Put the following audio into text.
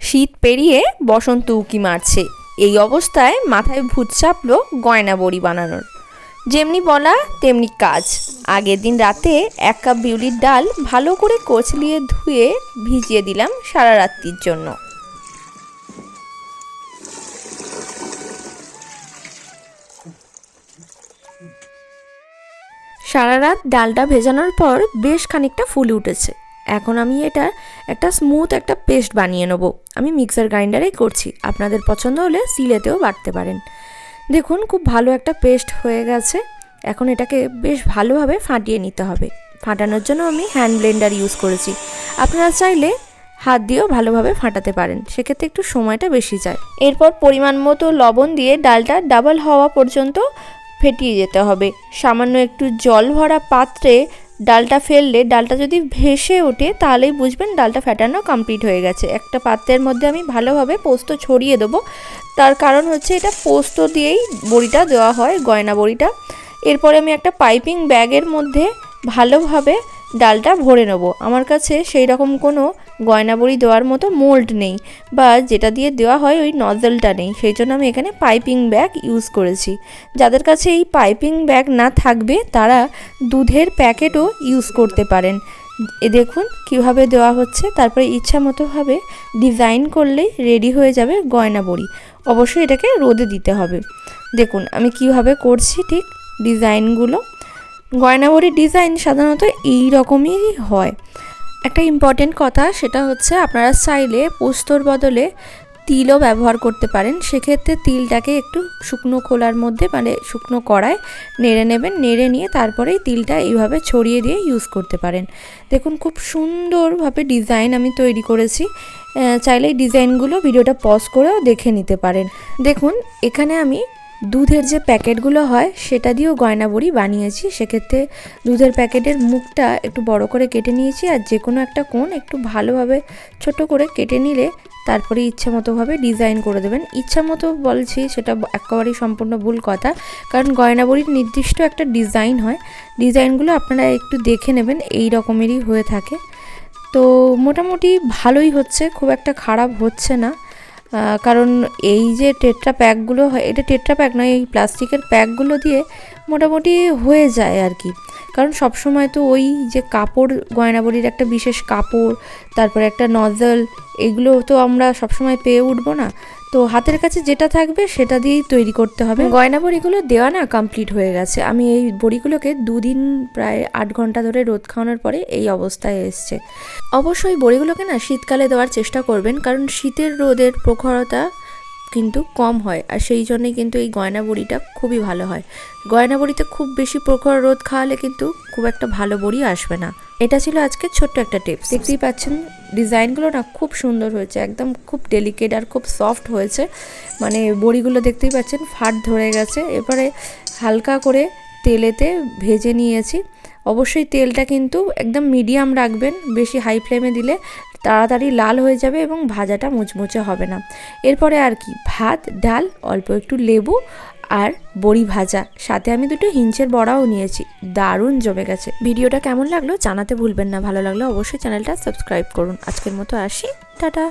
শীত পেরিয়ে বসন্ত উকি মারছে, এই অবস্থায় মাথায় ভূত চাপলো গয়না বড়ি বানানোর। যেমনি বলা তেমনি কাজ। আগের দিন রাতে 1 কাপ বিউলির ডাল ভালো করে কচলিয়ে ধুয়ে ভিজিয়ে দিলাম সারা রাত্রির জন্য। সারা রাত ডালটা ভেজানোর পর বেশ খানিকটা ফুলে উঠেছে। এখন আমি এটা একটা স্মুথ একটা পেস্ট বানিয়ে নেব। আমি মিক্সার গ্রাইন্ডারেই করছি, আপনাদের পছন্দ হলে সিলেতেও বাটতে পারেন। দেখুন খুব ভালো একটা পেস্ট হয়ে গেছে। এখন এটাকে বেশ ভালোভাবে ফাটিয়ে নিতে হবে। ফাটানোর জন্য আমি হ্যান্ড ব্লেন্ডার ইউজ করেছি, আপনারা চাইলে হাত দিয়েও ভালোভাবে ফাটাতে পারেন, সেক্ষেত্রে একটু সময়টা বেশি যায়। এরপর পরিমাণ মতো লবণ দিয়ে ডালটা ডাবল হওয়া পর্যন্ত ফেটিয়ে যেতে হবে। সামান্য একটু জল ভরা পাত্রে ডালটা ফেললে ডালটা যদি ভেসে ওঠে তাহলেই বুঝবেন ডালটা ফেটানো কমপ্লিট হয়ে গেছে। একটা পাত্রের মধ্যে আমি ভালোভাবে পোস্ত ছড়িয়ে দেবো, তার কারণ হচ্ছে এটা পোস্ত দিয়েই বড়িটা দেওয়া হয়, গয়না বড়িটা। এরপরে আমি একটা পাইপিং ব্যাগের মধ্যে ভালোভাবে ডালটা ভরে নেব। আমার কাছে সেই রকম কোনো গয়না বড়ি দেওয়ার মতো মোল্ড নেই, বা যেটা দিয়ে দেওয়া হয় ওই নজলটা নেই, সেই জন্য আমি এখানে পাইপিং ব্যাগ ইউজ করেছি। যাদের কাছে এই পাইপিং ব্যাগ না থাকবে তারা দুধের প্যাকেটও ইউজ করতে পারেন। দেখুন কিভাবে দেওয়া হচ্ছে, তারপরে ইচ্ছা মতোভাবে ডিজাইন করলেই রেডি হয়ে যাবে গয়না বড়ি। অবশ্যই এটাকে রোদে দিতে হবে। দেখুন আমি কিভাবে করছি ঠিক ডিজাইনগুলো। গয়না বড়ির ডিজাইন সাধারণত এই রকমই হয়। একটা ইম্পর্টেন্ট কথা, সেটা হচ্ছে আপনারা চাইলে পোস্তর বদলে তিলও ব্যবহার করতে পারেন। সেক্ষেত্রে তিলটাকে একটু শুকনো খোলার মধ্যে মানে শুকনো কড়ায় নেড়ে নেবেন, নেড়ে নিয়ে তারপরেই তিলটা এইভাবে ছড়িয়ে দিয়ে ইউজ করতে পারেন। দেখুন খুব সুন্দরভাবে ডিজাইন আমি তৈরি করেছি। চাইলে এই ডিজাইনগুলো ভিডিওটা পজ করেও দেখে নিতে পারেন। দেখুন এখানে আমি দুধের যে প্যাকেটগুলো হয় সেটা দিয়েও গয়না বড়ি বানিয়েছি। সেক্ষেত্রে দুধের প্যাকেটের মুখটা একটু বড় করে কেটে নিয়েছি, আর যে কোনো একটা কোণ একটু ভালোভাবে ছোট করে কেটে নিলে তারপরে ইচ্ছা মতোভাবে ডিজাইন করে দেবেন। ইচ্ছা মতো বলছি সেটা একেবারেই সম্পূর্ণ ভুল কথা, কারণ গয়না বড়ির নির্দিষ্ট একটা ডিজাইন হয়। ডিজাইনগুলো আপনারা একটু দেখে নেবেন, এই রকমেরই হয়ে থাকে। তো মোটামুটি ভালোই হচ্ছে, খুব একটা খারাপ হচ্ছে না। কারণ এই যে টেট্রা প্যাকগুলো হয়, এটা টেট্রা প্যাক নয়, এই প্লাস্টিকের প্যাকগুলো দিয়ে মোটামুটি হয়ে যায় আর কি। কারণ সব সময় তো ওই যে কাপড়, গয়না বড়ির একটা বিশেষ কাপড়, তারপরে একটা নজল, এগুলো তো আমরা সবসময় পেয়ে উঠবো না। তো হাতের কাছে যেটা থাকবে সেটা দিয়েই তৈরি করতে হবে। গয়না বড়িগুলো দেওয়া না কমপ্লিট হয়ে গেছে। আমি এই বড়িগুলোকে 2 দিন প্রায় 8 ঘন্টা ধরে রোদ খাওয়ানোর পরে এই অবস্থায় এসছে। অবশ্যই বড়িগুলোকে না শীতকালে দেওয়ার চেষ্টা করবেন, কারণ শীতের রোদের প্রখরতা কিন্তু কম হয়, আর সেই জন্যই কিন্তু এই গয়না বড়িটা খুবই ভালো হয়। গয়না বড়িতে খুব বেশি প্রখর রোদ খাওয়ালে কিন্তু খুব একটা ভালো বড়ি আসবে না। এটা ছিল আজকে ছোট্ট একটা টিপস। দেখতেই পাচ্ছেন ডিজাইনগুলো না খুব সুন্দর হয়েছে, একদম খুব ডেলিকেট আর খুব সফট হয়েছে। মানে বড়িগুলো দেখতেই পাচ্ছেন ফাট ধরে গেছে। এবারে হালকা করে তেলেতে ভেজে নিয়েছি। অবশ্যই তেলটা কিন্তু একদম মিডিয়াম রাখবেন, বেশি হাই ফ্লেমে দিলে তাড়াতাড়ি লাল হয়ে যাবে এবং ভাজাটা মুচমুচে হবে না। এরপরে আর কি, ভাত, ডাল, অল্প একটু লেবু আর বড়ি ভাজা, সাথে আমি 2টো হিঞ্চের বড়াও নিয়েছি। দারুণ জমে গেছে। ভিডিওটা কেমন লাগলো জানাতে ভুলবেন না। ভালো লাগলে অবশ্যই চ্যানেলটা সাবস্ক্রাইব করুন। আজকের মতো আসি, টাটা।